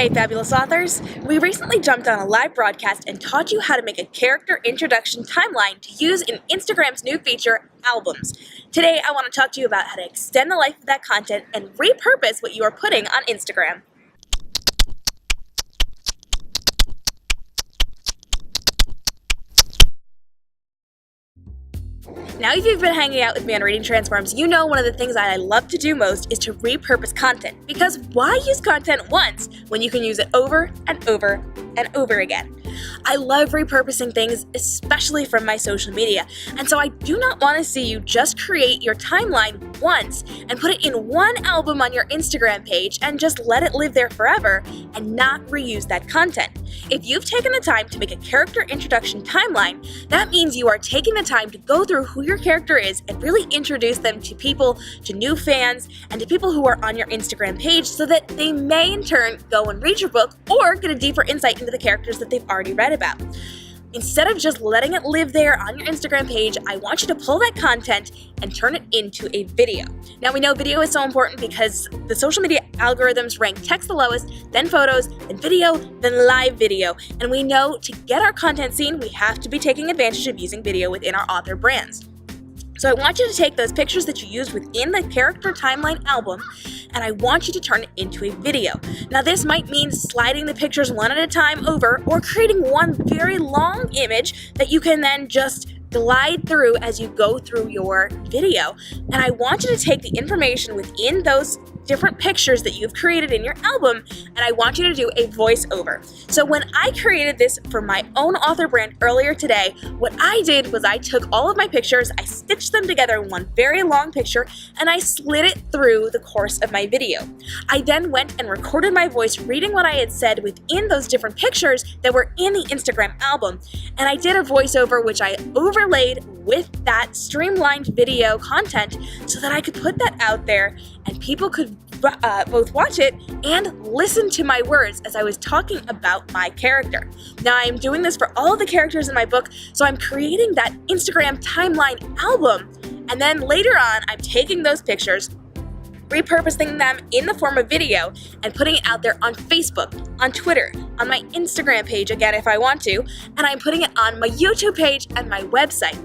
Hey fabulous authors! We recently jumped on a live broadcast and taught you how to make a character introduction timeline to use in Instagram's new feature, Albums. Today I want to talk to you about how to extend the life of that content and repurpose what you are putting on Instagram. Now if you've been hanging out with me on Reading Transforms, you know one of the things that I love to do most is to repurpose content. Because why use content once when you can use it over and over and over again? I love repurposing things, especially from my social media, and so I do not want to see you just create your timeline once and put it in one album on your Instagram page and just let it live there forever and not reuse that content. If you've taken the time to make a character introduction timeline, that means you are taking the time to go through who your character is and really introduce them to people, to new fans, and to people who are on your Instagram page so that they may in turn go and read your book or get a deeper insight into the characters that they've already read about. Instead of just letting it live there on your Instagram page, I want you to pull that content and turn it into a video. Now we know video is so important because the social media algorithms rank text the lowest, then photos, then video, then live video. And we know to get our content seen, we have to be taking advantage of using video within our author brands. So I want you to take those pictures that you used within the character timeline album and I want you to turn it into a video. Now this might mean sliding the pictures one at a time over or creating one very long image that you can then just glide through as you go through your video. And I want you to take the information within those different pictures that you've created in your album and I want you to do a voiceover. So when I created this for my own author brand earlier today, what I did was I took all of my pictures, I stitched them together in one very long picture, and I slid it through the course of my video. I then went and recorded my voice reading what I had said within those different pictures that were in the Instagram album, and I did a voiceover which I overlaid with that streamlined video content so that I could put that out there and people could both watch it and listen to my words as I was talking about my character. Now I'm doing this for all of the characters in my book, so I'm creating that Instagram timeline album, and then later on I'm taking those pictures, repurposing them in the form of video and putting it out there on Facebook, on Twitter, on my Instagram page again if I want to, and I'm putting it on my YouTube page and my website.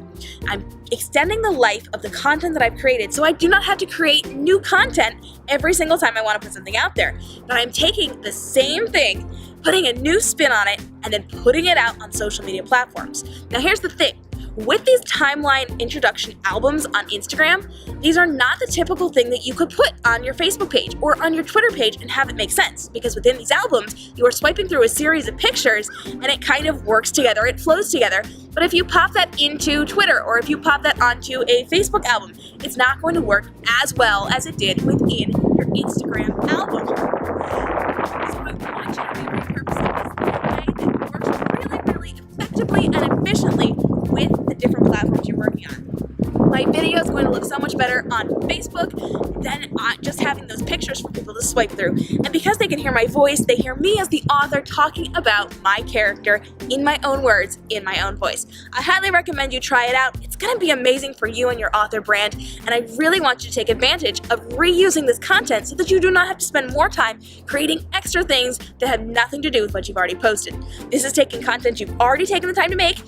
I'm extending the life of the content that I've created so I do not have to create new content every single time I want to put something out there. But I'm taking the same thing, putting a new spin on it, and then putting it out on social media platforms. Now here's the thing. With these timeline introduction albums on Instagram, these are not the typical thing that you could put on your Facebook page or on your Twitter page and have it make sense. Because within these albums, you are swiping through a series of pictures and it kind of works together, it flows together. But if you pop that into Twitter or if you pop that onto a Facebook album, it's not going to work as well as it did within your Instagram album. So I want you to be repurposing this in a way that works really effectively and efficiently with the different platforms you're working on. My video is going to look so much better on Facebook than just having those pictures for people to swipe through. And because they can hear my voice, they hear me as the author talking about my character in my own words, in my own voice. I highly recommend you try it out. It's going to be amazing for you and your author brand, and I really want you to take advantage of reusing this content so that you do not have to spend more time creating extra things that have nothing to do with what you've already posted. This is taking content you've already taken the time to make,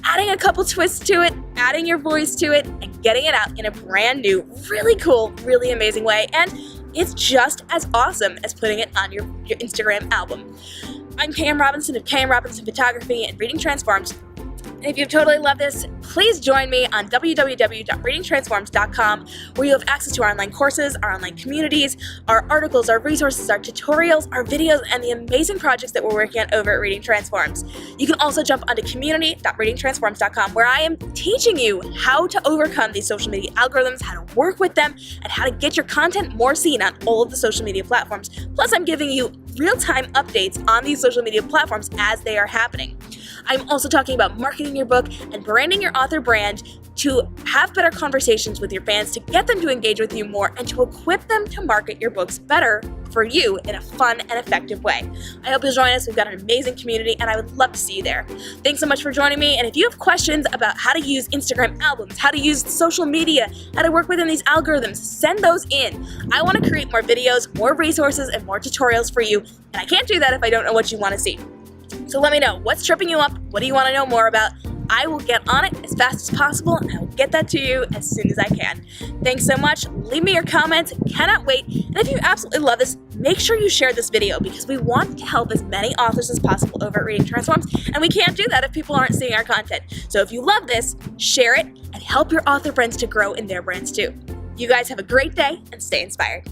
adding a couple twists to it, adding your voice to it, and getting it out in a brand new, really cool, really amazing way. And it's just as awesome as putting it on your Instagram album. I'm K.m. Robinson of K.m. Robinson Photography and Reading Transforms. And if you totally love this, please join me on www.readingtransforms.com, where you have access to our online courses, our online communities, our articles, our resources, our tutorials, our videos, and the amazing projects that we're working on over at Reading Transforms. You can also jump onto community.readingtransforms.com, where I am teaching you how to overcome these social media algorithms, how to work with them, and how to get your content more seen on all of the social media platforms. Plus, I'm giving you real-time updates on these social media platforms as they are happening. I'm also talking about marketing your book and branding your author brand to have better conversations with your fans, to get them to engage with you more, and to equip them to market your books better for you in a fun and effective way. I hope you'll join us. We've got an amazing community, and I would love to see you there. Thanks so much for joining me, and if you have questions about how to use Instagram albums, how to use social media, how to work within these algorithms, send those in. I want to create more videos, more resources, and more tutorials for you, and I can't do that if I don't know what you want to see. So let me know, what's tripping you up? What do you want to know more about? I will get on it as fast as possible, and I will get that to you as soon as I can. Thanks so much. Leave me your comments. Cannot wait. And if you absolutely love this, make sure you share this video, because we want to help as many authors as possible over at Reading Transforms, and we can't do that if people aren't seeing our content. So if you love this, share it and help your author friends to grow in their brands too. You guys have a great day and stay inspired.